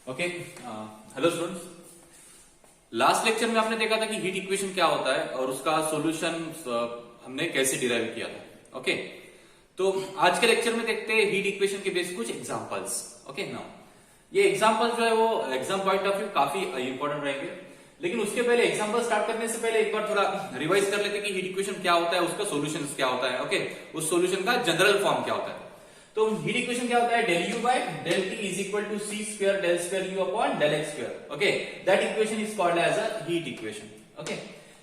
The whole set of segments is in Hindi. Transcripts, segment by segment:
Okay, hello students. Last lecture में आपने देखा था कि हीट इक्वेशन क्या होता है और उसका सॉल्यूशन हमने कैसे डिराइव किया था। ओके, तो आज के लेक्चर में देखते हैं हीट इक्वेशन के बेस कुछ एग्जांपल्स। ओके, नाउ ये एग्जांपल्स जो है वो एग्जाम पॉइंट ऑफ व्यू काफी इंपॉर्टेंट रहेंगे, लेकिन उसके पहले एग्जांपल स्टार्ट करने से पहले एक बार थोड़ा रिवाइज कर लेते हैं कि हीट इक्वेशन क्या होता है, उसका सॉल्यूशन क्या होता है। ओके, उस सॉल्यूशन का जनरल फॉर्म क्या होता है। तो हीट इक्वेशन क्या होता है, del u by del t is equal to c square del square u upon del x square. Okay, that equation is called as a heat equation. Okay,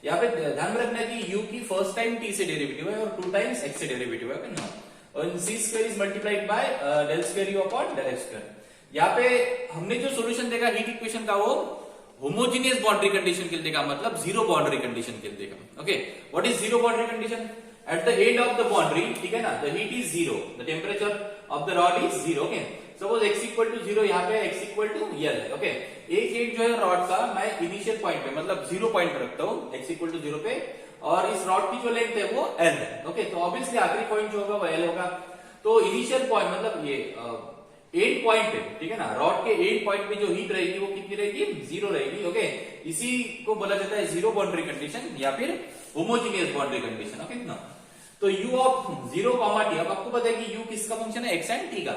यहाँ पे ध्यान में रखना है कि u की फर्स्ट टाइम t से डेरिवेटिव है और 2 टाइम्स x से डेरिवेटिव है। ओके, और c square is multiplied by del square u upon del x square. यहाँ पे हमने जो सोल्यूशन देखा हीट इक्वेशन का वो होमोजेनियस बाउंड्री कंडीशन के लिए देखा, मतलब जीरो बाउंड्री कंडीशन के लिए देखा। Okay, what is zero boundary condition? At the end of the boundary, ठीक है ना, the heat is zero, the temperature of the rod is zero. Okay, suppose x equal to zero, यहाँ पे x equal to L है। ओके, एक हेड जो है रॉड का मैं इनिशियल पॉइंट पे मतलब जीरो पॉइंट पे रखता हूँ x equal to जीरो पे, और इस रॉड की जो लेंथ है वो L है। ओके, तो ऑब्वियसली आखिरी पॉइंट जो होगा वो L होगा। तो इनिशियल पॉइंट मतलब ये एंड पॉइंट पे, ठीक है ना, रॉड के एंड पॉइंट पे जो हीट रहेगी वो कितनी रहेगी? जीरो रहेगी। ओके, इसी को बोला जाता है जीरो बाउंड्री कंडीशन या फिर होमोजेनियस बाउंड्री कंडीशन। ओके ना, तो u of zero comma T, अब आपको पता है कि u किसका फंक्शन है? x एंड t का।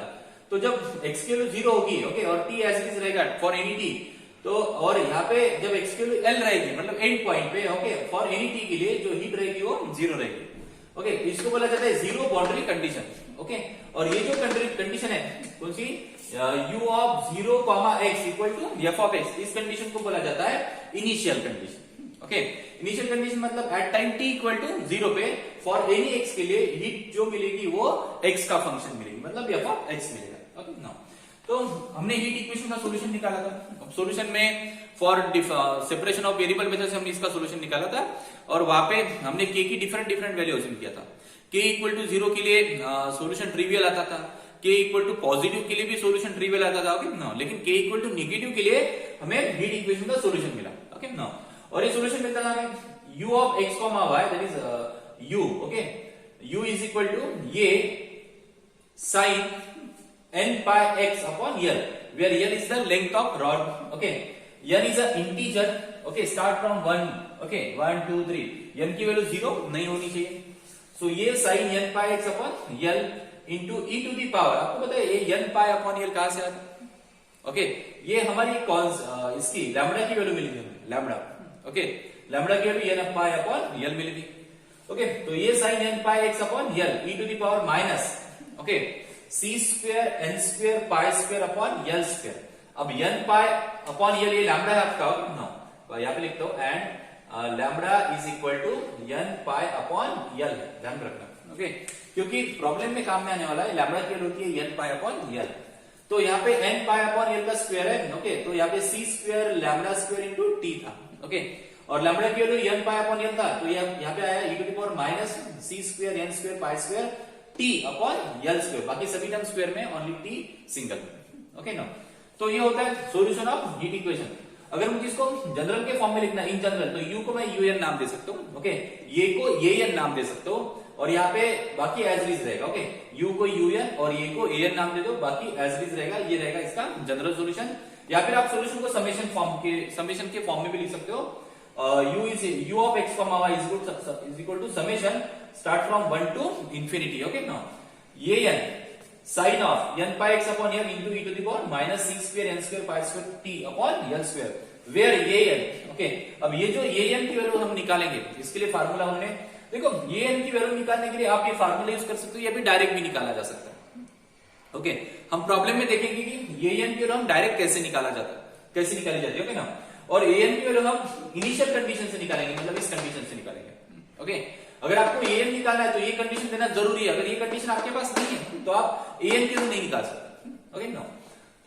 तो जब x की वैल्यू जीरो होगी, ओके, और t एज इट इज रहेगा फॉर एनी t, तो और यहाँ पे जब x की वैल्यू l रहेगी मतलब एंड पॉइंट पे, ओके, फॉर एनी t के लिए जो हीट रहेगी वो जीरो रहेगी। ओके, इसको बोला जाता है जीरो बाउंड्री कंडीशन। ओके, और ये जो कंडीशन है कौन सी? u of zero comma x equal to f of x, इस कंडीशन को बोला जाता है initial condition. Okay, initial condition मतलब at time t equal to zero पे फॉर एनी x के लिए हीट जो मिलेगी वो x का फंक्शन मिलेगी, मतलब f ऑफ x मिलेगा। ओके, नाउ तो हमने हीट इक्वेशन का सॉल्यूशन निकाला था। अब सॉल्यूशन में for separation of variable method से हमने इसका सॉल्यूशन निकाला था, और वहां पे हमने k की डिफरेंट वैल्यू अज्यूम किया था। k इक्वल टू जीरो के लिए सॉल्यूशन ट्रिवियल आता था, k इक्वल टू पॉजिटिव के लिए भी सॉल्यूशन ट्रिवियल आता था। ओके, नाउ लेकिन k इक्वल टू नेगेटिव के लिए हमें हीट इक्वेशन का सॉल्यूशन मिला। ओके, नाउ और ये सॉल्यूशन मिलता है हमें u of x comma y, that is u। Okay, u is equal to ये sin n pi x upon l, where l is the length of rod. Okay, n is a integer. Okay, start from 1. Okay, 1 2 3, n की वैल्यू जीरो नहीं होनी चाहिए। सो ये sin n pi x upon l into e to the power, आपको पता है ये n pi upon l कहां से आता है? ओके, ये हमारी इसकी लैम्बडा की वैल्यू मिली थी हमें, लैम्बडा। ओके, लैम्बडा की value n pi upon l मिली थी। ओके, तो ये sin n pi x upon l e to the power minus, okay, c square n square pi square upon l square. अब n पाई अपॉन l ये लैम्बडा है आपका। नो, यहाँ पे लिखता हूं and lambda is equal to n pi upon l, ध्यान रखना। ओके, क्योंकि प्रॉब्लम में काम में आने वाला है, लैम्बडा की वैल्यू होती है n पाई अपॉन l, तो यहाँ पे n पाई अपॉन l का स्क्वायर है। ओके, तो यहाँ पे c square lambda square into t था। ओके, और लैम्बडा की value n pi upon l था, तो यहाँ पे आया e to the power minus c square n square pi square t upon l square, बाकी सभी टर्म स्क्वायर में, ओनली t सिंगल। ओके ना, तो ये होता है सॉल्यूशन ऑफ हीट इक्वेशन। अगर मुझे इसको जनरल के फॉर्म में लिखना इन जनरल, तो u को मैं un नाम दे सकता हूँ। ओके, ये को an नाम दे सकता हूँ, और यहाँ पे बाकी एज इट इज रहेगा। ओके, u को un और ये को an नाम दे दो, बाकी एज इट इज रहेगा। ये रहेगा इसका जनरल सॉल्यूशन, या फिर आप सॉल्यूशन को समेशन के फॉर्म में भी लिख सकते हो। u of x comma y is equal to summation start from 1 to infinity. Okay, now ये n sin of n pi x upon l into e to the power minus c square n square pi square t upon l square, where ये n, okay, अब ये जो ये n की वैल्यू हम निकालेंगे, इसके लिए फार्मूला हमने देखो, ये n की वैल्यू निकालने के लिए आप ये फार्मूला यूज कर सकते हो, या फिर डायरेक्ट भी निकाला जा सकता है। ओके, हम प्रॉब्लम में देखेंगे कि ये n की वैल्यू हम डायरेक्ट कैसे निकाला जाता है, कैसे निकाली जाती है। ओके ना, और an की वैल्यू हम इनिशियल कंडीशन से निकालेंगे, मतलब इस कंडीशन से निकालेंगे। ओके, अगर आपको an निकालना है तो ये कंडीशन देना जरूरी है, अगर ये कंडीशन आपके पास नहीं है तो आप an की वैल्यू नहीं निकाल सकते। ओके नो,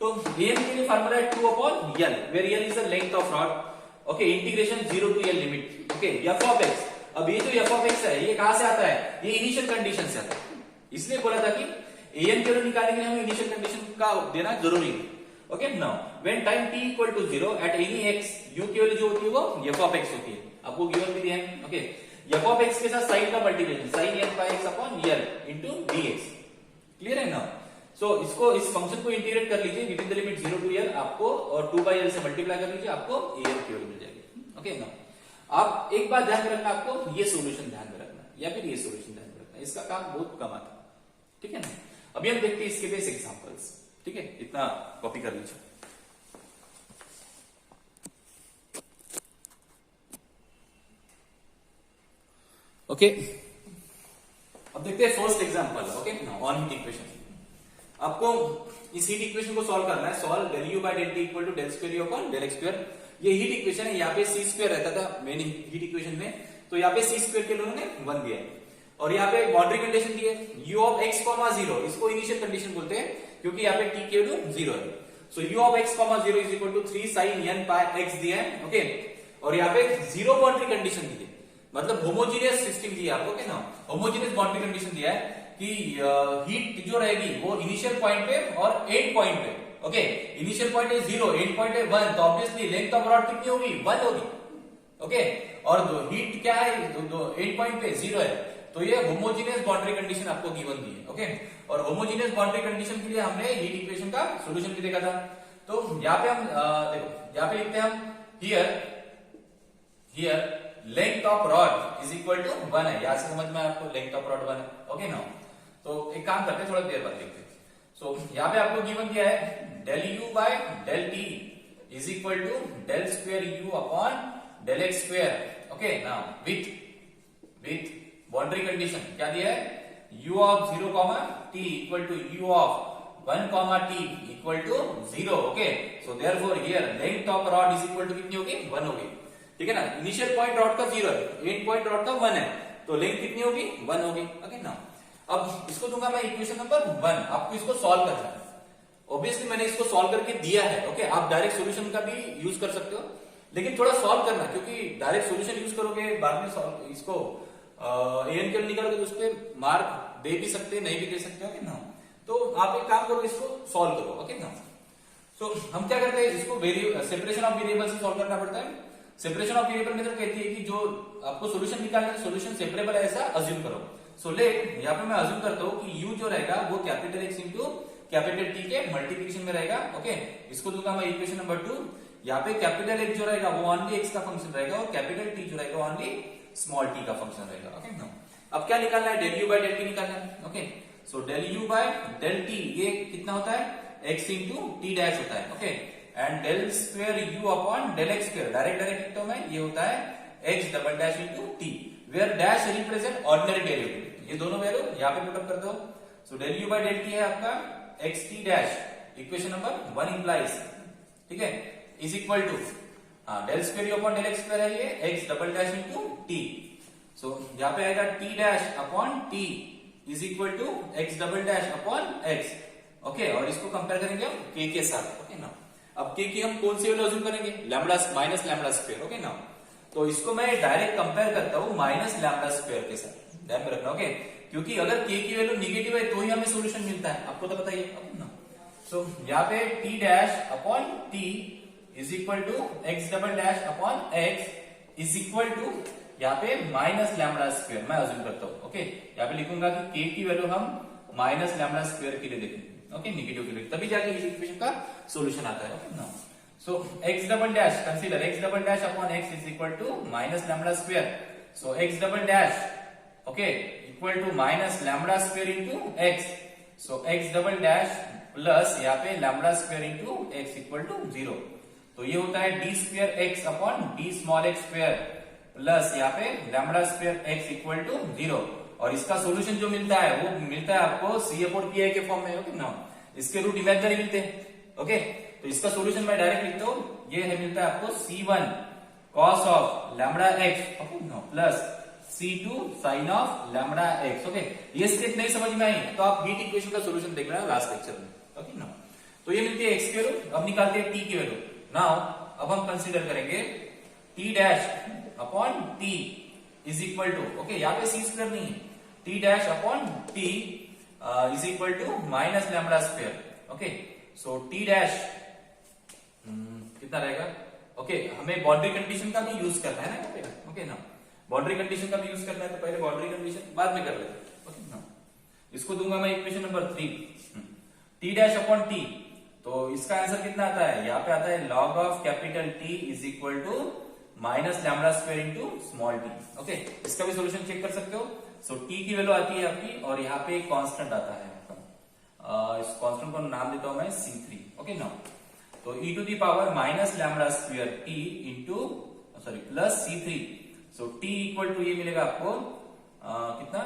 तो an के लिए फार्मूला है 2 upon l, where l is the length of rod. Okay, integration 0 to l limit. Okay, f of x, अब ये जो f ऑफ x है ये कहां से आता है? ये इनिशियल कंडीशन से आता है, इसलिए बोला था कि an की वैल्यू निकालने के लिए हमें इनिशियल कंडीशन का देना जरूरी है। Okay, now when time t equal to 0 at any x, u की वैल्यू जो होती है वो f ऑफ x होती है, आपको गिवन भी दिया है। ओके, f ऑफ x के साथ sin का multiplication sin n pi x upon l into dx, clear है ना? सो इसको, इस फंक्शन को इंटीग्रेट कर लीजिए within the limit 0 to l, आप आपको, और 2/L से मल्टीप्लाई कर लीजिए, आपको AL की वैल्यू मिल जाएगी। ओके ना, आप एक बात ध्यान में रखना, आपको ये सोल्यूशन ध्यान में रखना या फिर ये सोल्यूशन ध्यान में रखना, इसका काम बहुत कम आता है, ठीक है ना। अभी हम देखते हैं इसके बेस एग्जांपल्स, ठीक है, इतना कॉपी कर लीजिए। ओके, अब देखते हैं first example. Okay, on heat equation. आपको इस हीट इक्वेशन को सॉल्व करना है। Solve del u by del t equal to del square u upon del x square. ये हीट इक्वेशन है, यहाँ पे c स्क्वायर रहता था मेन हीट इक्वेशन में, तो यहाँ पे c स्क्वायर के लिए उन्होंने 1 दिया है, और यहाँ पे बाउंड्री कंडीशन दी है u ऑफ x, 0। इसको इनिशियल कंडीशन बोलते हैं क्योंकि यहाँ पे t की वैल्यू 0 है। So u of x, 0 is equal to 3 sin n pi x दिया है। ओके, और यहाँ पे 0 बाउंड्री कंडीशन दी है, मतलब होमोजीनियस सिस्टम दिया आपको, क्या ना, होमोजीनियस बाउंड्री कंडीशन दिया है कि हीट जो रहेगी वो इनिशियल पॉइंट पे और एंड पॉइंट पे। ओके, इनिशियल पॉइंट है 0, एंड पॉइंट है 1, तो ऑब्वियसली लेंथ ऑफ रॉड कितनी होगी, 1 होगी। ओके, और हीट क्या है, एंड पॉइंट पे 0 है, तो ये होमोजीनियस बाउंड्री कंडीशन आपको गिवन दी है। ओके, और होमोजीनियस बाउंड्री कंडीशन के लिए हमने हीट इक्वेशन का सोल्यूशन भी देखा था। तो यहाँ पे हम देखो, यहाँ पे लिखते हैं हम here length of rod is equal to 1 है, यहां से समझ में आपको लेंथ ऑफ रॉड 1 है। ओके ना, तो एक काम करते हैं, थोड़ा देर बाद देखते हैं। सो यहाँ पे आपको गिवन किया है del u by del t is equal to del square u upon del x square. Okay, now with boundary condition क्या दिया है, u of 0, t equal to u of 1, t equal to 0। Okay, so therefore here length of rod is equal to कितनी होगी, 1 होगी, ठीक है ना। इनिशियल पॉइंट रॉड का 0 है, एंड पॉइंट रॉड का 1 है, तो लेंथ कितनी होगी, 1 होगी। ओके ना, अब इसको दूंगा मैं इक्वेशन नंबर 1, आपको इसको सॉल्व करना है। ऑब्वियसली मैंने इसको सॉल्व करके दिया है। ओके, आप डायरेक्ट सॉल्यूशन का भी यूज कर सकते हो, लेकिन थोड़ा सॉल्व करना, क्योंकि डायरेक्ट सॉल्यूशन यूज करोगे बाद में इसको एन के निकालोगे तो उस पर मार्क दे भी सकते हैं, नहीं भी दे सकते। ओके ना, तो आप एक काम करो, इसको सॉल्व करो। ओके ना, तो हम क्या करते हैं, इसको सेपरेशन ऑफ वेरिएबल से सॉल्व करना पड़ता है। सेपरेशन ऑफ वेरिएबल मेथड कहती है कि जो आपको सॉल्यूशन निकालना है, सॉल्यूशन सेपरेबल है ऐसा अज्यूम करो। सो लेट यहाँ पे मैं अज्यूम करता हूँ कि u जो रहेगा वो capital X into capital T के मल्टीप्लिकेशन में रहेगा। ओके, इसको दूंगा मैं इक्वेशन नंबर 2। यहाँ पे कैपिटल X जो रहेगा वो ओनली x का फंक्शन रहेगा, और कैपिटल T जो रहेगा ओनली स्मॉल t का फंक्शन रहेगा। ओके ना, अब क्या निकालना है, del u by del t निकालना है। Okay, so del u by del t ये कितना होता है, x इंटू t डैश होता है। Okay, and del square u upon del x square, direct लिखता हूं मैं, ये होता है x double dash into t, where dash represent ordinary derivative. ये दोनों वैल्यू यहाँ पे पुटअप कर दो। सो del u by del t है आपका x t dash, equation number 1 implies, ठीक है, is equal to del square u upon del x square है ये x double dash into t। So यहाँ पे आएगा t dash upon t is equal to x double dash upon x। Okay, और इसको कंपेयर करेंगे हम k के साथ। ओके ना, अब k की हम कौन सी वैल्यू अज्यूम करेंगे, lambda minus lambda square. Okay ना, तो इसको मैं डायरेक्ट कंपेयर करता हूं माइनस लैम्बडा स्क्वायर के साथ, ध्यान में रखना। ओके, क्योंकि अगर k की वैल्यू निगेटिव है तो ही हमें सॉल्यूशन मिलता है, आपको तो पता ही है ना। सो यहाँ पे t dash upon t is equal to x double dash upon x is equal to यहाँ पे माइनस लैम्बडा स्क्वायर मैं अज्यूम करता हूँ। ओके, यहाँ पे लिखूंगा कि k की वैल्यू हम माइनस लैम्बडा स्क्वायर के लिए देखेंगे। ओके, निगेटिव के लिए, तभी जाके इस इक्वेशन का सॉल्यूशन आता है। ओके ना, so x double dash, consider x double dash upon x is equal to minus lambda square. So x double dash, okay, equal to minus lambda square into x। So x double dash plus यहाँ पे lambda square into x equal to 0। तो ये होता है d square x upon d small x square plus यहाँ पे lambda square x equal to 0। और इसका सॉल्यूशन जो मिलता है वो मिलता है आपको c अपॉन pi के फॉर्म में। ओके ना, इसके रूट इमेजिनरी मिलते हैं। ओके, तो इसका सॉल्यूशन मैं डायरेक्ट लिखता हूँ, ये है मिलता है आपको c1 cos of lambda x, okay ना, plus c2 sin of lambda x। Okay, ये स्टेप नहीं समझ में आई तो आप हीट इक्वेशन का सॉल्यूशन देख लेना लास्ट लेक्चर में। ओके ना, तो ये मिलती है x की वैल्यू। अब निकालते हैं t की वैल्यू। नाउ अब हम कंसीडर करेंगे t dash upon t is equal to, okay, यहाँ पे c स्क्वायर नहीं है, t dash upon t is equal to minus lambda square. Okay, so t dash कितना रहेगा। ओके, हमें बाउंड्री कंडीशन का भी यूज करना है ना। ओके ना, बाउंड्री कंडीशन का भी यूज करना है, तो पहले बाउंड्री कंडीशन बाद में कर लेते हैं। ओके ना, इसको दूंगा मैं equation number 3, t dash upon t तो इसका आंसर कितना आता है, यहाँ पे आता है log of capital T is equal to minus lambda square into small T. Okay, इसका भी सोल्यूशन चेक कर सकते हो। सो टी की वैल्यू आती है आपकी, और यहाँ पे एक कांस्टेंट आता है आपका, इस कांस्टेंट को नाम देता हूं मैं C3। ओके ना, तो e to the power minus lambda square T into sorry plus C3। So t equal to ये मिलेगा आपको कितना,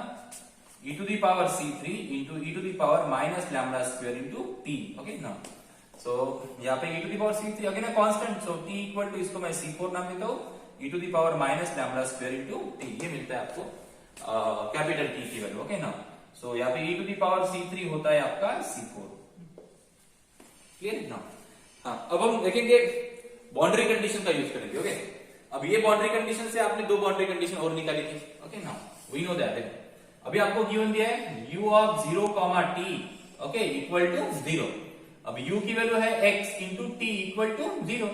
e to the power C3 into e to the power minus lambda square into t। Okay ना, सो यहाँ पे e to the power C3 again constant, so t equal to इसको मैं C4 नाम देता हूँ, e to the power minus lambda square into t। ये मिलता है आपको कैपिटल T की वैल्यू। ओके ना, सो यहाँ पे e to the power C3 होता है आपका C4। क्लियर ना? हाँ, अब हम देखेंगे बाउंड्री कंडीशन का यूज करेंगे। ओके, अब ये बाउंड्री कंडीशन से आपने दो बाउंड्री कंडीशन और निकाली थी। ओके ना, वी नो दैट। अभी आपको गिवन दिया है u of 0 t okay equal to 0। अब u की वैल्यू है x into T equal to 0।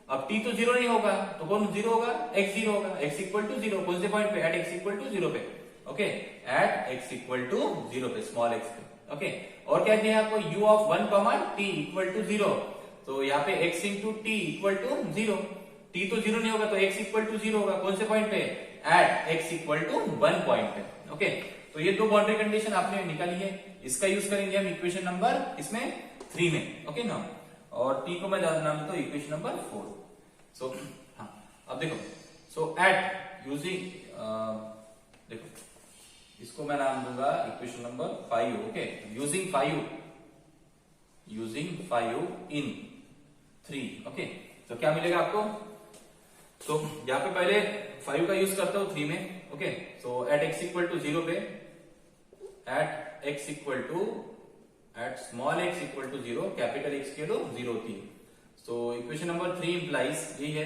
अब t तो 0 नहीं होगा, तो कौन 0 होगा, x 0 होगा, x इक्वल टू 0 कौन से पॉइंट पे, एट x इक्वल टू 0 पे। Okay, at x equal to 0 पे, स्मॉल x पे। ओके, और क्या दिया है आपको, u of 1 t equal to 0, तो यहाँ पे x into T equal to 0। t तो 0 नहीं होगा, तो x इक्वल टू 0 होगा कौन से पॉइंट पे, at x equal to 1 point पे। ओके, तो ये दो बाउंड्री कंडीशन आपने निकाली है, इसका यूज करेंगे हम इक्वेशन नंबर इसमें 3 में। ओके ना, और t को मैं नाम देता हूं इक्वेशन नंबर 4। सो हाँ, अब देखो, सो एट यूजिंग देखो इसको मैं नाम दूंगा इक्वेशन नंबर 5। ओके, यूजिंग 5 इन 3। ओके, तो क्या मिलेगा आपको, तो यहाँ पे पहले 5 का यूज करता हूं 3 में। Okay, so at x equal to 0 पे, at x equal to at small x equal to 0, capital X की वैल्यू 0 होती है। सो इक्वेशन नंबर 3 इंप्लाइज यही है,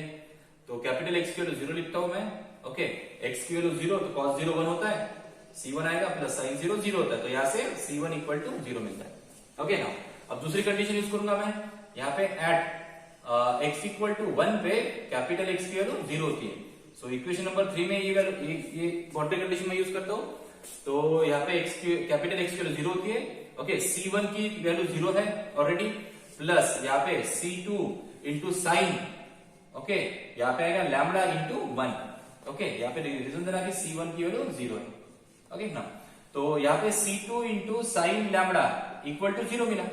तो कैपिटल X की वैल्यू 0 लिखता हूं मैं। ओके, x की वैल्यू 0, तो cos 0 1 होता है, C1 आएगा प्लस sin 0 0 होता है, तो यहाँ से C1 इक्वल टू 0 मिलता है। ओके ना, अब दूसरी कंडीशन यूज करूंगा मैं, यहाँ पे एट x इक्वल टू 1 पे कैपिटल X की वैल्यू 0 होती है। सो इक्वेशन नंबर 3 में ये बाउंड्री कंडीशन में यूज करता हूं, तो यहाँ पे कैपिटल X की वैल्यू 0 होती है। ओके, C1 की वैल्यू 0 है ऑलरेडी, प्लस यहाँ पे C2 इंटू साइन, ओके यहाँ पे आएगा लैम्डा इंटू 1। ओके, यहाँ पे रीजन देना कि C1 की वैल्यू 0 है। ओके ना, तो यहाँ पे C2 into sine lambda equal to 0 मिला।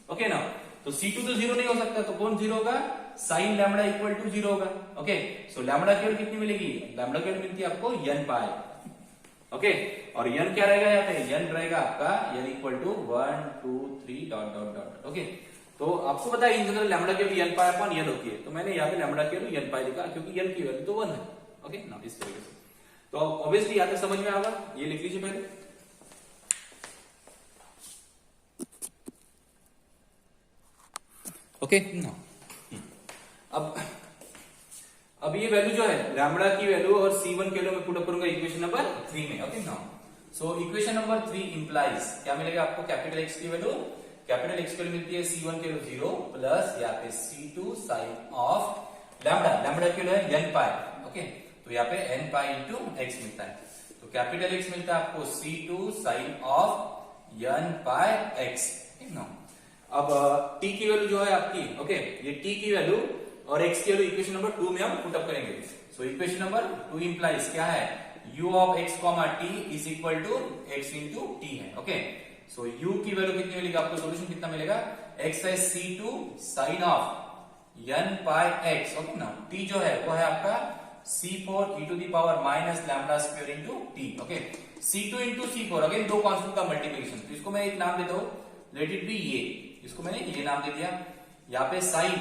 ओके ना, तो C2 तो 0 नहीं हो सकता, तो कौन 0 होगा, साइन लैम्डा इक्वल टू 0 होगा। ओके, सो लैम्डा की वैल्यू कितनी मिलेगी, लैम्डा की वैल्यू मिलती है आपको n पाई। ओके, और n क्या रहेगा, यहाँ पे n रहेगा आपका n equal to 1 2 3 dot dot dot. Okay, तो आपको पता है इन जनरल लैम्डा की वैल्यू n पाई अपॉन n होती है, तो मैंने यहाँ पे लैम्डा की वैल्यू n पाई लिखा क्योंकि n की वैल्यू तो 1 है। ओके ना, इस तरीके से, तो ऑब्वियसली यहाँ तक समझ में आएगा, ये लिख लीजिए पहले। ओके ना, अब ये वैल्यू जो है लैम्डा की वैल्यू और C1 की वैल्यू मैं पुट अप करूंगा इक्वेशन नंबर 3 में। ओके ना, सो इक्वेशन नंबर 3 इंप्लाइज क्या मिलेगा आपको, कैपिटल X की वैल्यू, कैपिटल X की वैल्यू मिलती है C1 की वैल्यू 0 प्लस यहाँ पे C2 sine of lambda, lambda की वैल्यू है n पाई। ओके, तो यहाँ पे n पाई इंटू x मिलता है, तो कैपिटल X मिलता है आपको C2 sine of n pi x। ना, अब t की वैल्यू जो है आपकी, ओके ये t की वैल्यू और x की वैल्यू इक्वेशन नंबर 2 में हम पुट अप करेंगे। सो इक्वेशन नंबर 2 इंप्लाइज क्या है, u of x t is equal to x into t है। ओके, सो u की वैल्यू कितनी मिलेगी आपको, सोल्यूशन कितना मिलेगा, x है C2 sine of n pi x। Okay ना, t जो है वो है आपका C4 e to the power minus lambda square into t। Okay, C2 into C4 again दो कांस्टेंट का मल्टीप्लिकेशन, तो इसको मैं एक नाम देता हूं, लेट इट बी ये, इसको मैंने ये नाम दे दिया, यहाँ पे sine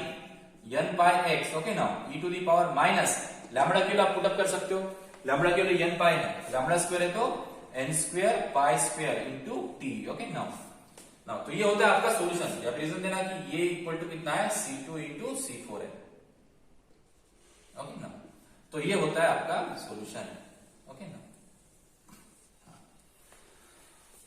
n pi x। Okay ना, e to the power minus lambda की वैल्यू आप पुट अप कर सकते हो, लैम्डा की वैल्यू n पाई है, लैम्डा स्क्वायर है तो n square pi square into t। Okay ना, तो ये होता है आपका सॉल्यूशन। या रीजन देना कि ये इक्वल टू कितना है, C2 इंटू C4 है। ओके ना, तो ये होता है आपका सॉल्यूशन। ओके ना,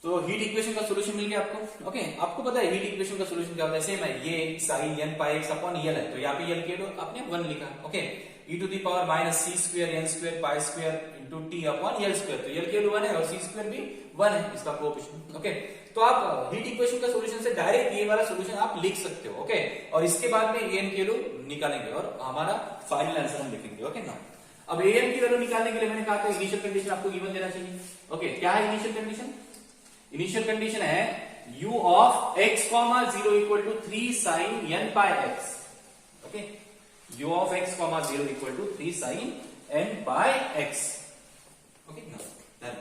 तो हीट इक्वेशन का सॉल्यूशन मिल गया आपको। ओके, आपको पता है हीट इक्वेशन का सॉल्यूशन क्या होता है, सेम है, ये sine n pi x upon l है, तो यहाँ पे l के लिए आपने 1 लिखा। Okay, e to the power minus c square n square pi square into t upon l square, तो l के लिए 1 है और c स्क्वायर भी 1 है, इसका कोएफिशिएंट। ओके, तो आप हीट इक्वेशन का सॉल्यूशन से डायरेक्ट ये वाला सॉल्यूशन आप लिख सकते हो, ओके। और इसके बाद में एन की वैल्यू निकालेंगे और हमारा फाइनल आंसर हम लिखेंगे, ओके ना। अब एन की वैल्यू निकालने के लिए मैंने कहा था इनिशियल कंडीशन आपको गिवन देना चाहिए, ओके। क्या है इनिशियल कंडीशन? इनिशियल कंडीशन है u of x, 0 equal to 3 sin n pi x, okay, u of x, 0 equal to 3 sin n pi x, okay, now done.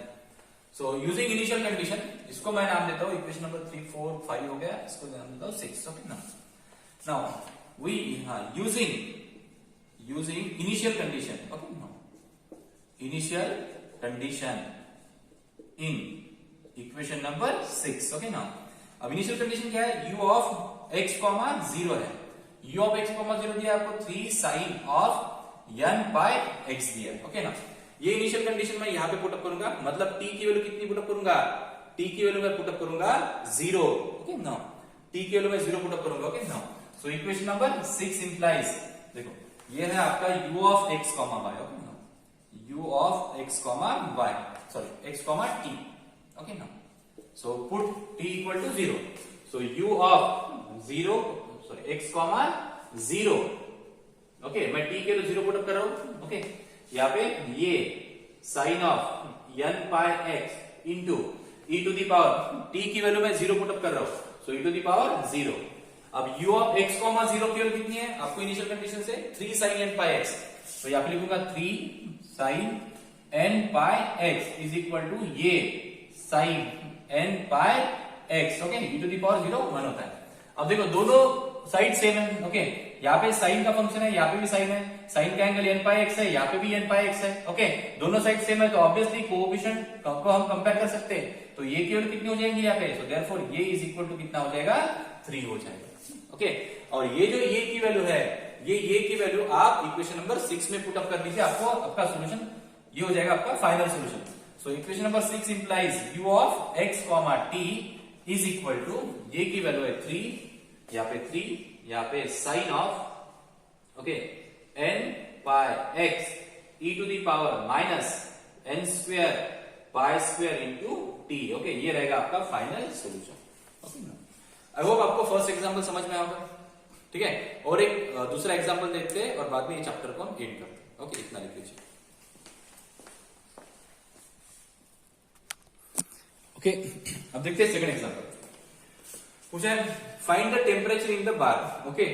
So using initial condition, इसको मैं नाम देता हूं इक्वेशन नंबर 3, 4, 5 हो गया, इसको नाम देता हूं 6, okay, now we using initial condition, okay, now initial condition in equation number 6, okay ना। अब इनिशियल कंडीशन क्या है? u ऑफ x, 0 है। u ऑफ x, 0 दिया आपको 3 sine of n by x दिया, ओके ना। ये इनिशियल कंडीशन मैं यहां पे पुटअप करूंगा, मतलब t की वैल्यू कितनी पुटअप करूंगा? t की वैल्यू मैं पुटअप करूंगा 0, ओके ना। t की वैल्यू मैं 0 पुटअप करूंगा, ओके ना। सो इक्वेशन नंबर 6 इंप्लाइज, देखो ये है आपका u of x, y, okay ना। u of x, y, sorry x, t, okay now, so put t equal to 0, so u of 0, sorry x, 0, okay, मैं t के लिए 0 पुट अप कर रहा हूं, ओके। यहाँ पे ये sine of n pi x into e to the power t की वैल्यू मैं 0 पुट अप कर रहा हूं, so e to the power 0। अब u ऑफ x, 0 की वैल्यू कितनी है आपको इनिशियल कंडीशन से? 3 साइन n पाई x, तो यहाँ पे लिखूंगा 3 sine n pi x is equal to ये sine n pi x, okay, e to the power 0 1 होता है। अब देखो दोनों साइड सेम है, ओके। यहाँ पे साइन का फंक्शन है, यहाँ पे भी साइन है, साइन का एंगल n पाई x है, यहाँ पे भी n पाई x है, ओके। दोनों साइड सेम है तो ऑब्वियसली कोएफिशिएंट को हम कंपेयर कर सकते हैं, तो ये केवल कितनी हो जाएंगी यहाँ पे? सो देयरफॉर ये इज इक्वल टू कितना हो जाएगा? 3 हो जाएगा, ओके। और ये जो ये की वैल्यू है, ये की वैल्यू आप इक्वेशन नंबर 6 में पुट अप कर दीजिए, आपको आपका सोल्यूशन ये हो जाएगा आपका final solution. So equation number 6 implies u of x, t is equal to ये की वैल्यू है 3, यहाँ पे 3, यहाँ पे sine of, okay, n pi x e to the power minus n square pi square into t, okay. ये रहेगा आपका final solution, okay. I hope आपको फर्स्ट एग्जांपल समझ में आएगा, ठीक है। और एक दूसरा एग्जांपल देखते हैं और बाद में ये चैप्टर को हम एंड करते हैं, ओके। इतना लिख लीजिए, ओके। अब देखते हैं सेकंड एग्जांपल। पूछा है find the temperature in the bar, okay,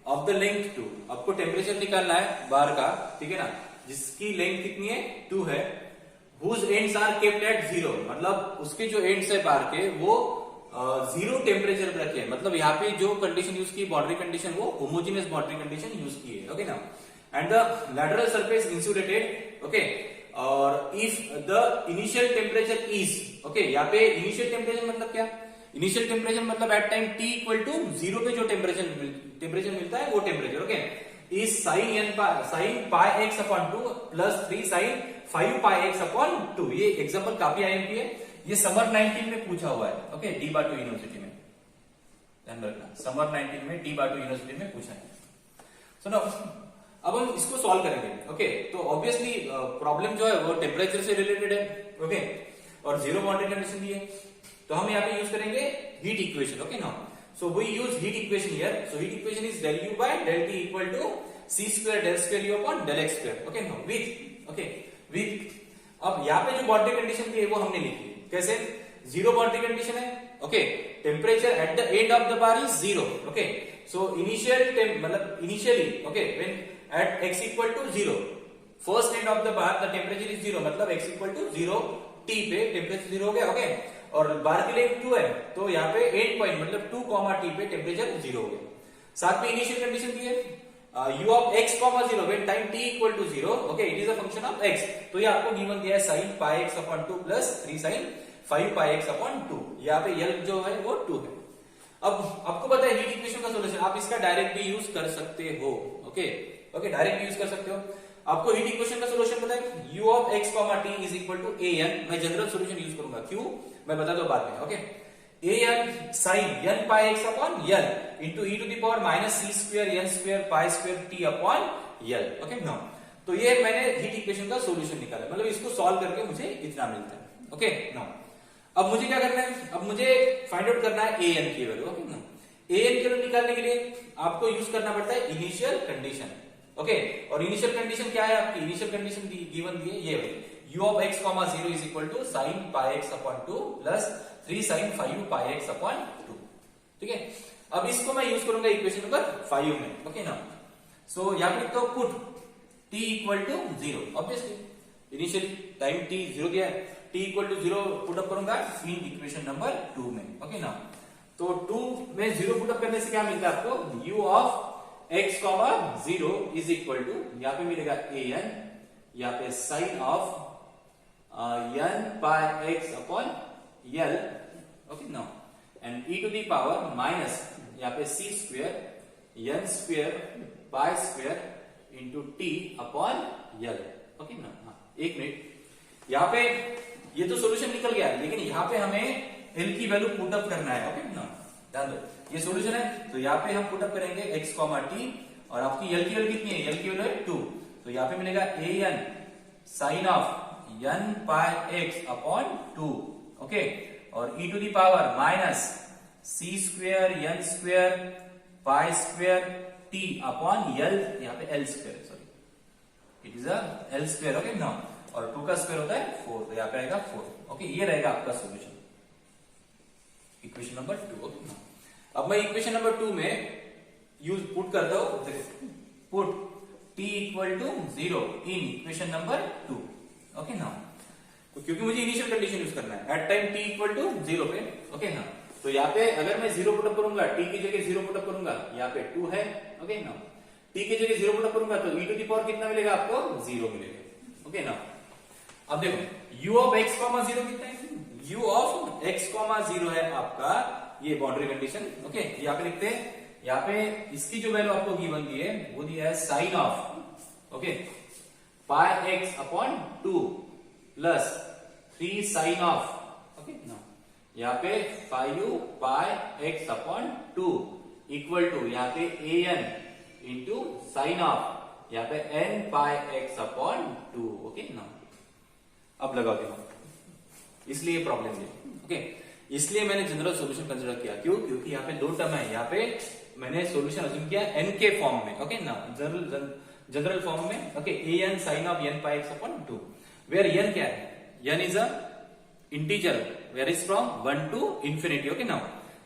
of the length 2। आपको टेम्परेचर निकालना है बार का, ठीक है ना, जिसकी लेंथ कितनी है? 2 है। Whose ends are kept at 0, मतलब उसके जो एंड्स है बार के वो 0 टेम्परेचर पर रखे हैं, मतलब यहाँ पे जो कंडीशन यूज की बाउंड्री कंडीशन वो होमोजेनियस बाउंड्री कंडीशन यूज की है, ओके ना। And the lateral surface insulated, okay. और if the initial temperature is, okay, यहाँ पे इनिशियल टेम्परेचर मतलब क्या? इनिशियल टेम्परेचर मतलब at time t equal to 0 पे जो टेम्परेचर मिलता है वो temperature, okay. Is sine pi x upon 2 plus 3 sine 5 pi x upon 2। ये एग्जांपल काफी आईएमपी है, ये समर 19 में पूछा हुआ है, ओके, D/2 यूनिवर्सिटी में, ध्यान रखना, समर 19 में D/2 यूनिवर्सिटी में पूछा है। सुनो, अब हम इसको सॉल्व करेंगे, ओके। तो ऑब्वियसली प्रॉब्लम जो है वो टेम्परेचर से रिलेटेड है, ओके, और 0 बाउंड्री कंडीशन दी है, तो हम यहाँ पे यूज करेंगे हीट इक्वेशन, ओके ना। So we use heat equation here, so heat equation is del u by del t equal to c square del square u upon del x square, okay ना, विथ, ओके, विथ। अब यहाँ पे जो बाउंड्री कंडीशन दी है वो हमने लिखी, कैसे? 0 बाउंड्री कंडीशन है, okay, temperature at the end of the bar is 0, okay. So initial मतलब initially, okay, when at x equal to 0, first end of the bar the temperature is 0, मतलब x equal to 0 t पे टेम्परेचर 0 हो गया, ओके। और बार की लेंथ 2 है, तो यहाँ पे एंड पॉइंट मतलब 2, t पे टेम्परेचर 0 हो गया। साथ में इनिशियल कंडीशन दी है u of x, 0 when time t equal to 0, okay, it is a function of x, तो ये आपको गिवन दिया है sin pi x upon 2 plus 3 sin 5 pi x upon 2। यहाँ पे l जो है वो 2 है। अब आपको पता है हीट इक्वेशन का सॉल्यूशन, आप इसका डायरेक्ट भी यूज कर सकते हो, ओके, ओके, डायरेक्ट यूज कर सकते हो। आपको हीट इक्वेशन का सॉल्यूशन पता है, u of x, t is equal to an, मैं जनरल सॉल्यूशन यूज करूंगा, क्यों मैं बता दो बाद में, okay. an sin n pi x upon l into e to the power minus c square n square pi square t upon l, okay ना। तो ये मैंने हीट इक्वेशन का सॉल्यूशन निकाला, मतलब इसको सॉल्व करके मुझे इतना मिलता है, ओके ना। अब मुझे क्या करना है, अब मुझे फाइंड आउट करना है ए एन की वैल्यू। ओके ना, ए एन की वैल्यू निकालने के लिए आपको यूज करना पड़ता है इनिशियल कंडीशन। ओके, और इनिशियल कंडीशन क्या है आपकी, इनिशियल कंडीशन गिवन दी है ये वाली, u of x, 0 is equal to sin pi x upon 2 plus 3 sin 5 pi x upon 2। ठीक है, अब इसको मैं यूज करूंगा इक्वेशन नंबर 5 में। ओके ना, सो यहां पे लिखता हूं put t equal to 0, obviously initially time t 0 दिया है, t equal to 0 put up करूंगा इन इक्वेशन नंबर 2 में। ओके ना, तो 2 में 0 पुट अप करने से क्या मिलता है आपको, u of x, 0 is equal to, यहां पे मिलेगा an, यहां पे sine of n pi x upon l। Okay ना, and e to the power minus यहां पे c square n square pi square into t upon l। Okay ना, एक मिनट, यहां पे ये तो सॉल्यूशन निकल गया, लेकिन यहां पे हमें l की वैल्यू पुट अप करना है। ओके ना, ध्यान दो, ये सॉल्यूशन है, तो यहाँ पे हम पुट अप करेंगे x, t, और आपकी l की वैल्यू कितनी है, l की वैल्यू है 2, तो यहाँ पे मिलेगा an sine of n pi x upon 2। Okay, और e to the power minus c square n square pi square t upon l, यहाँ पे l square, sorry it is l square. Okay ना, और 2 का स्क्वायर होता है 4, तो यहाँ पे आएगा 4। ओके, ये रहेगा आपका सॉल्यूशन, इक्वेशन नंबर 2। ओके ना, अब मैं इक्वेशन नंबर 2 में यूज पुट करता हूं, put t equal to 0 in equation number 2। Okay ना, तो क्योंकि मुझे इनिशियल कंडीशन यूज करना है at time t equal to 0 पे। ओके ना, तो यहाँ पे अगर मैं 0 पुट अप करूंगा, t की जगह 0 पुट अप करूंगा, यहाँ पे 2 है। ओके ना, t की जगह 0 पुट अप करूंगा तो e टू द पावर कितना मिलेगा आपको, 0 मिलेगा। ओके ना, अब देखो u ऑफ x, 0 कितना है, u ऑफ x, 0 है आपका ये बाउंड्री कंडीशन। ओके, यहाँ पे लिखते हैं, यहाँ पे इसकी जो वैल्यू आपको गिवन दी है वो दिया है sine of, okay, pi x upon 2 plus 3 sine of, okay ना, यहाँ पे 5 pi x upon 2 equal to यहाँ पे an इंटू साइन ऑफ यहाँ पे n pi x upon 2। Okay ना, अब लगाओ देखो, इसलिए प्रॉब्लम है। ओके, इसलिए मैंने जनरल सॉल्यूशन कंसीडर किया, क्यों, क्योंकि यहाँ पे दो टर्म है, यहाँ पे मैंने सॉल्यूशन अज्यूम किया n के फॉर्म में। ओके ना, जनरल फॉर्म में। Okay, an sine of n pi x upon 2, where n क्या है, n is a integer where is from 1 to infinity. Okay ना,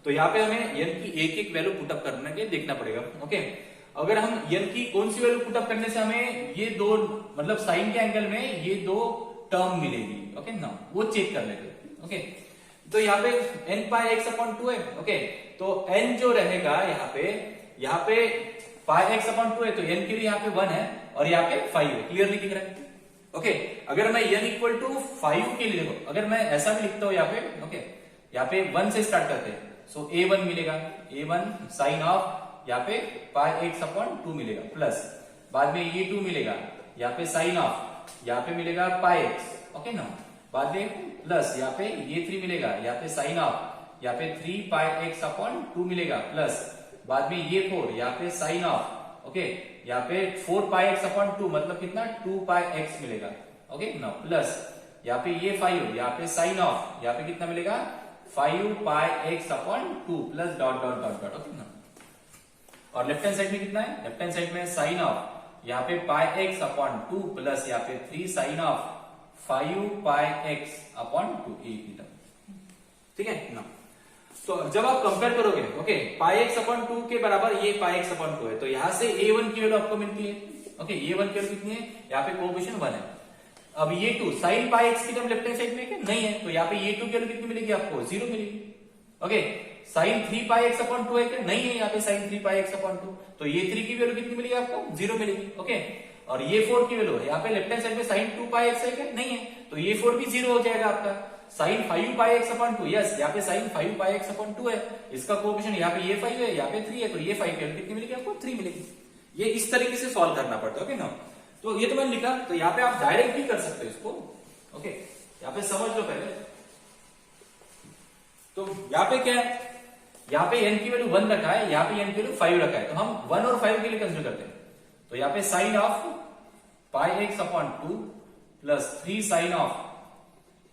तो यहाँ पे हमें n की एक एक वैल्यू पुटअप करने के देखना पड़ेगा। ओके, अगर हम n की कौन सी वैल्यू पुटअप करने से हमें ये दो, मतलब साइन के एंगल में ये दो टर्म मिलेगी। ओके ना, वो चेक कर लेते। ओके, तो यहाँ पे n पाई x अपॉन 2 है। ओके, तो n जो रहेगा यहाँ पे पाई x अपॉन 2 है, तो n के लिए यहाँ पे 1 है और यहाँ पे 5 है, क्लियरली दिख रहा है। ओके, अगर मैं n इक्वल टू 5 के लिए, देखो अगर मैं ऐसा भी लिखता हूं यहाँ पे, ओके, यहाँ पे 1 से स्टार्ट करते हैं, सो a1 मिलेगा, a1 साइन ऑफ यहाँ पे पाई x अपॉन 2 मिलेगा, प्लस बाद में a2 मिलेगा, यहाँ पे साइन ऑफ यहाँ पे मिलेगा पाई x। ओके ना, बाद में प्लस यहाँ पे a3 मिलेगा, यहाँ पे साइन ऑफ यहाँ पे 3 पाई x अपॉन 2 मिलेगा, प्लस बाद में a4 यहाँ पे साइन ऑफ, ओके, यहाँ पे 4 पाई x अपॉन 2 मतलब कितना 2 पाई x मिलेगा। ओके ना, प्लस यहाँ पे ये 5 यहाँ पे साइन ऑफ यहाँ पे कितना मिलेगा 5 pi x upon 2 plus dot dot dot dot. Okay ना, और लेफ्ट हैंड साइड में कितना है, लेफ्ट हैंड साइड में साइन ऑफ यहाँ पे पाई x अपॉन 2 प्लस यहाँ पे 3 sine of 5 pi x upon 2, ठीक है ना। तो जब आप कंपेयर करोगे, ओके, पाई x अपॉन 2 के बराबर ये पाई x अपॉन 2 है, तो यहां से a1 की वैल्यू आपको मिलती है। ओके, a1 की वैल्यू कितनी है, यहाँ पे कोएफिशिएंट 1 है। अब ये 2 साइन पाई x की टर्म लेफ्ट हैंड साइड में है नहीं है, तो यहाँ पे ये 2 की वैल्यू कितनी मिलेगी आपको, 0 मिलेगी। ओके, साइन 3 पाई x अपॉन 2 है क्या, नहीं है, यहाँ पे साइन 3 पाई x अपॉन 2, तो ये 3 की वैल्यू कितनी मिलेगी आपको, 0 मिलेगी। ओके, और ये 4 की वैल्यू यहाँ पे लेफ्ट हैंड साइड में साइन 2 पाई x है क्या, नहीं है, तो ये 4 भी 0 हो जाएगा आपका। Sign 5 pi x upon 2, yes, यहाँ पे साइन 5 पाई x अपॉन 2 है, इसका कोएफिशिएंट यहाँ पे ये 5 है, यहाँ पे 3 है, तो ये 5 की कितनी मिलेगी आपको, 3 मिलेगी। ये इस तरीके से सॉल्व करना पड़ता है। ओके ना, तो ये तो मैंने लिखा, तो यहाँ पे आप डायरेक्ट भी कर सकते हो इसको। ओके, यहाँ पे समझ लो पहले, तो यहाँ पे क्या है, यहाँ पे n की वैल्यू 1 रखा है, यहाँ पे n की वैल्यू 5 रखा है, तो हम 1 और 5 के लिए कंसिडर करते हैं। तो यहाँ पे sine of pi x upon 2 plus 3 sine of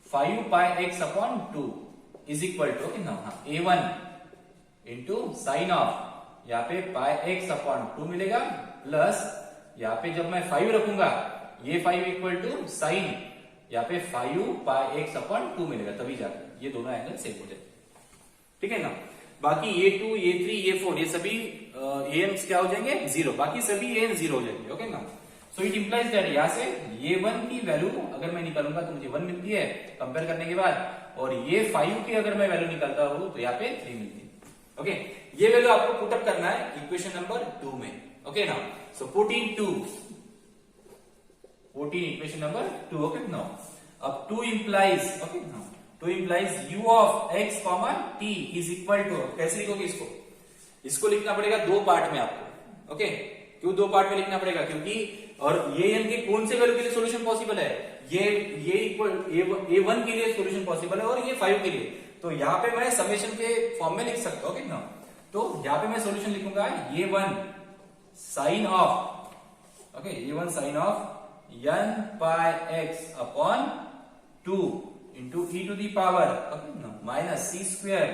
5 pi x upon 2 is equal to कितना, हाँ a1 इंटू साइन ऑफ यहाँ पे पाई एक्स अपॉन 2 मिलेगा, प्लस यहाँ पे जब मैं 5 रखूंगा ये 5 इक्वल टू साइन यहाँ पे 5 पाई एक्स अपॉन 2 मिलेगा, तभी जाकर ये दोनों एंगल सेम हो जाए। ठीक है ना। बाकी a2 a3 a4 ये सभी ans क्या हो जाएंगे, 0, बाकी सभी an 0 हो जाएंगे। ओके ना। सो इट इंप्लाइज दैट यहाँ से a1 की वैल्यू अगर मैं निकालूंगा तो मुझे 1 मिलती है कंपेयर करने के बाद, और ये 5 की अगर मैं वैल्यू निकालता हूं तो यहाँ पे 3 मिलती है। ओके, ये वैल्यू आपको पुटअप करना है इक्वेशन नंबर 2 में। ओके ना। सो 14 इक्वेशन नंबर 2। ओके ना। अब 2 इंप्लाइज, ओके ना, 2 implies u of x comma t is equal to, कैसे लिखोगे इसको, इसको लिखना पड़ेगा दो पार्ट में आपको। ओके, क्यों दो पार्ट में लिखना पड़ेगा, क्योंकि और ये n के कौन से वैल्यू के लिए सॉल्यूशन पॉसिबल है, ये इक्वल a1 के लिए सॉल्यूशन पॉसिबल है और ये 5 के लिए, तो यहाँ पे मैं समेशन के फॉर्म में लिख सकता हूँ। ओके ना। तो यहाँ पे मैं सॉल्यूशन लिखूंगा a1 sine of, okay, a1 sine of n pi x upon 2 into e to the power minus C square,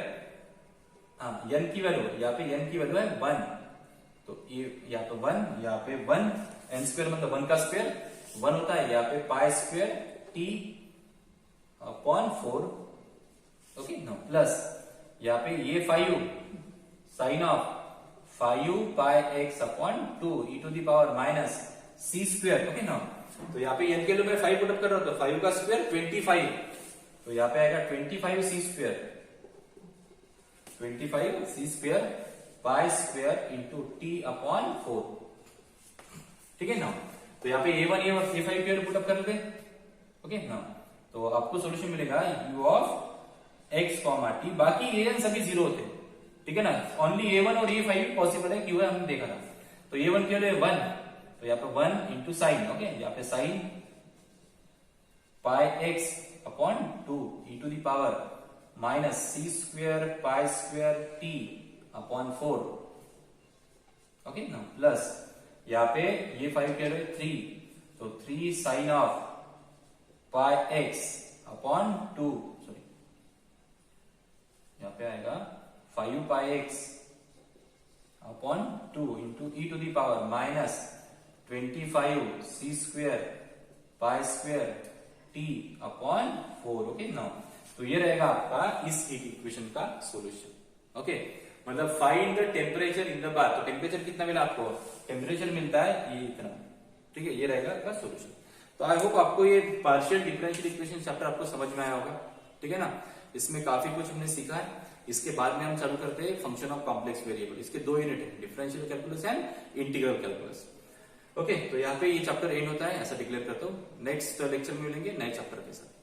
हाँ n की वैल्यू, यहाँ पे n की वैल्यू है 1, तो यहाँ पे 1, यहाँ पे 1, n स्क्वायर मतलब 1 का स्क्वायर 1 होता है, यहाँ पे pi square t upon 4। Okay ना, प्लस यहाँ पे ये 5 sine of 5 pi x upon 2 e to the power minus C square. Okay ना। तो यहाँ पे n के लिए मैं 5 पुट अप कर रहा हूं, तो 5 का स्क्वायर 25, तो यहाँ पे आएगा 25 c square, 25 c square pi square into t upon 4। ठीक है ना। तो यहाँ पे a1 a5 की वैल्यू पुट अप कर लेते हैं। ओके ना। तो आपको सॉल्यूशन मिलेगा u of x comma T, बाकी an सभी 0 होते हैं। ठीक है ना, ओनली a1 और a5 पॉसिबल है, क्यों है हमने देखा था। तो a1 के लिए 1, तो यहाँ पे 1 इंटू साइन, ओके, यहाँ पे sine pi x upon 2 e to the power minus C square pi square t upon 4। Okay ना, प्लस यहाँ पे ये 5 के लिए 3, तो 3 sine of pi x upon 2, sorry यहाँ पे आएगा 5 pi x upon 2 into e to the power minus 25 c square pi square t upon 4। Okay ना। तो ये रहेगा आपका इस हीट इक्वेशन का सॉल्यूशन। ओके, मतलब find the temperature in the bath, तो टेम्परेचर कितना मिला आपको, टेम्परेचर मिलता है ये इतना। ठीक है, ये रहेगा आपका सॉल्यूशन। तो आई होप आपको ये पार्शियल डिफरेंशियल इक्वेशन चैप्टर आपको समझ में आया होगा। ठीक है ना, इसमें काफी कुछ हमने सीखा है। इसके बाद में हम चालू करते हैं फंक्शन ऑफ कॉम्प्लेक्स वेरिएबल। इसके 2 यूनिट है, differential calculus and integral calculus. Okay, तो यहाँ पे ये चैप्टर एंड होता है, ऐसा डिक्लेयर करता हूँ। नेक्स्ट लेक्चर में मिलेंगे नए चैप्टर के साथ।